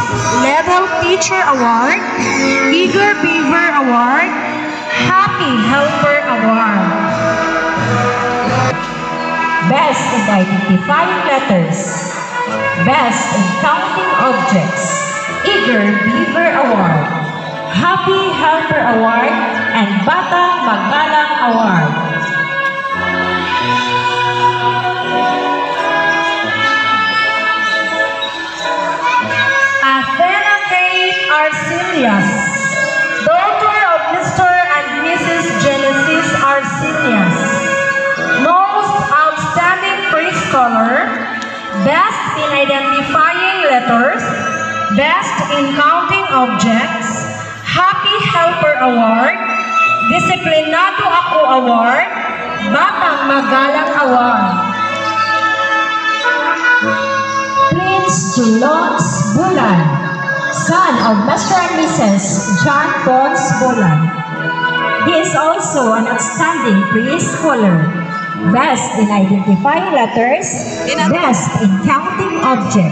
Level Teacher Award, Eager Beaver Award, Happy Helper Award. Best in Identifying Letters, Best in Counting Objects, Eager Beaver Award, Happy Helper Award, and Bata Magalang Award. Athena Kate Arcelius, daughter of Mr. and Mrs. Genesis Arcelius. Most outstanding pre-scholar, best in identifying letters, best in counting objects, Happy Helper Award, Disiplinado Ako Award, Batang Magalang Award. Prince Julons Bulan, son of Mr. and Mrs. John Pons Bulan. He is also an outstanding pre-scholar, best in identifying letters, best in counting objects.